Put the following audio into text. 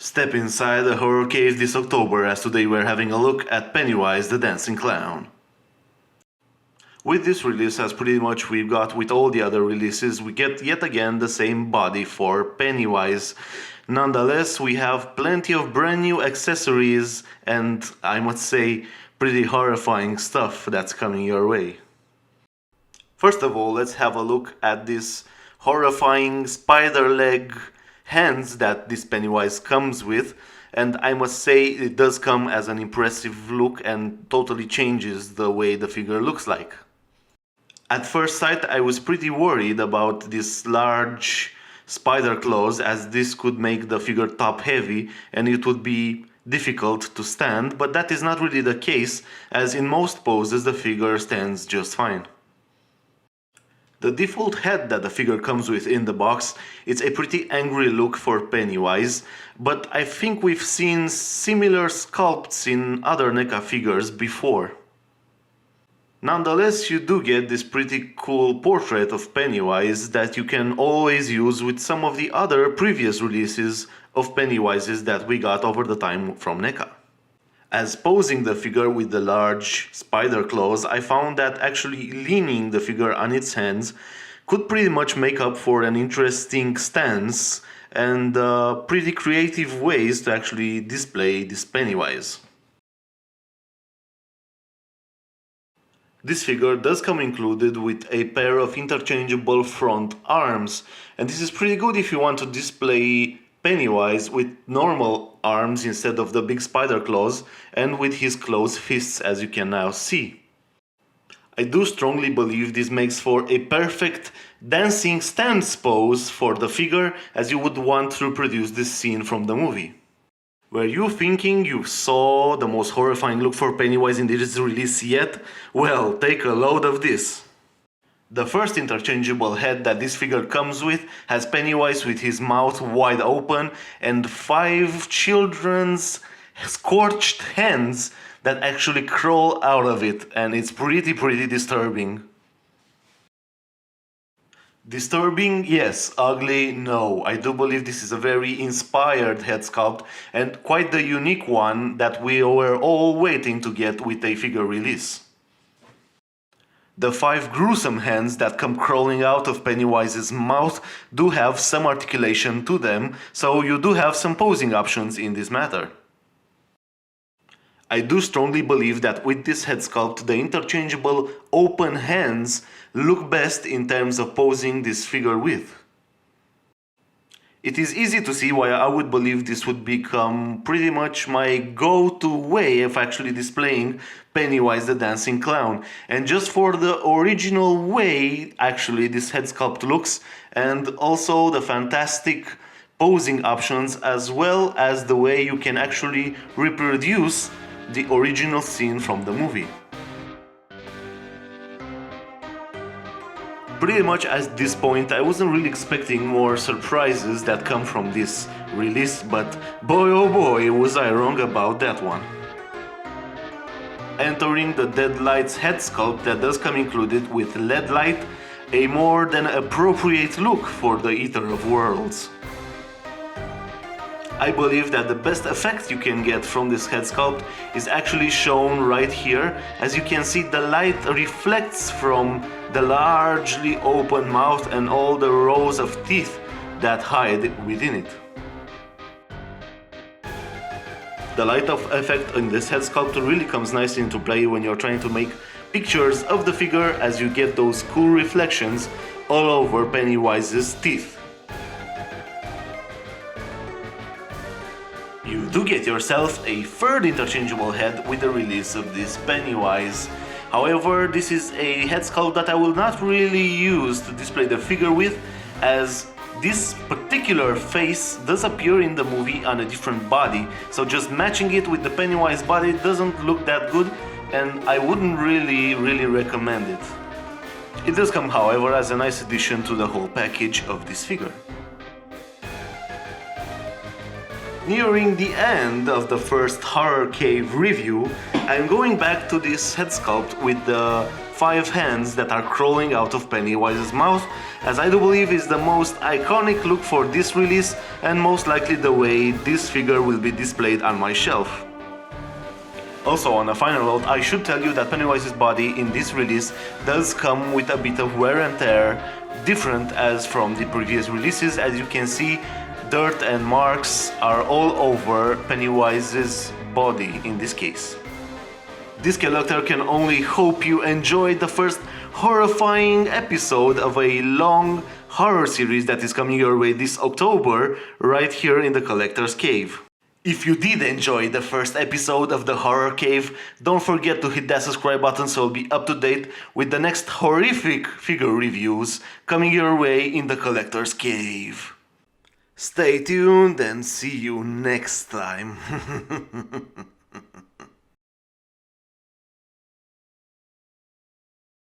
Step inside a horror cave this October, as today we're having a look at Pennywise the Dancing Clown. With this release, as pretty much we've got with all the other releases, we get yet again the same body for Pennywise. Nonetheless, we have plenty of brand new accessories and, I must say, pretty horrifying stuff that's coming your way. First of all, let's have a look at this horrifying spider leg hands that this Pennywise comes with, and I must say it does come as an impressive look and totally changes the way the figure looks like. At first sight I was pretty worried about this large spider claws, as this could make the figure top heavy and it would be difficult to stand, but that is not really the case, as in most poses the figure stands just fine. The default head that the figure comes with in the box, it's a pretty angry look for Pennywise, but I think we've seen similar sculpts in other NECA figures before. Nonetheless, you do get this pretty cool portrait of Pennywise that you can always use with some of the other previous releases of Pennywises that we got over the time from NECA. As posing the figure with the large spider claws, I found that actually leaning the figure on its hands could pretty much make up for an interesting stance and pretty creative ways to actually display this Pennywise. This figure does come included with a pair of interchangeable front arms, and this is pretty good if you want to display Pennywise with normal arms instead of the big spider claws and with his closed fists, as you can now see. I do strongly believe this makes for a perfect dancing stance pose for the figure, as you would want to reproduce this scene from the movie. Were you thinking you saw the most horrifying look for Pennywise in this release yet? Well, take a load of this. The first interchangeable head that this figure comes with has Pennywise with his mouth wide open and 5 children's scorched hands that actually crawl out of it, and it's pretty disturbing. Disturbing? Yes. Ugly? No. I do believe this is a very inspired head sculpt and quite the unique one that we were all waiting to get with a figure release. The 5 gruesome hands that come crawling out of Pennywise's mouth do have some articulation to them, so you do have some posing options in this matter. I do strongly believe that with this head sculpt, the interchangeable open hands look best in terms of posing this figure with. It is easy to see why I would believe this would become pretty much my go-to way of actually displaying Pennywise the Dancing Clown, and just for the original way actually this head sculpt looks, and also the fantastic posing options, as well as the way you can actually reproduce the original scene from the movie. Pretty much at this point I wasn't really expecting more surprises that come from this release, but boy oh boy was I wrong about that one. Entering the Deadlight's head sculpt that does come included with LED light, a more than appropriate look for the Eater of Worlds. I believe that the best effect you can get from this head sculpt is actually shown right here. As you can see, the light reflects from the largely open mouth and all the rows of teeth that hide within it. The light effect in this head sculpt really comes nicely into play when you're trying to make pictures of the figure, as you get those cool reflections all over Pennywise's teeth. You do get yourself a third interchangeable head with the release of this Pennywise. However, this is a head sculpt that I will not really use to display the figure with, as this particular face does appear in the movie on a different body, so just matching it with the Pennywise body doesn't look that good, and I wouldn't really recommend it. It does come, however, as a nice addition to the whole package of this figure. Nearing the end of the first Horror Cave review, I'm going back to this head sculpt with the 5 hands that are crawling out of Pennywise's mouth, as I do believe is the most iconic look for this release and most likely the way this figure will be displayed on my shelf. Also, on a final note, I should tell you that Pennywise's body in this release does come with a bit of wear and tear, different as from the previous releases. As you can see, dirt and marks are all over Pennywise's body in this case. This character can only hope you enjoyed the first horrifying episode of a long horror series that is coming your way this October, right here in the Collector's Cave. If you did enjoy the first episode of the Horror Cave, don't forget to hit that subscribe button so you'll be up to date with the next horrific figure reviews coming your way in the Collector's Cave. Stay tuned and see you next time.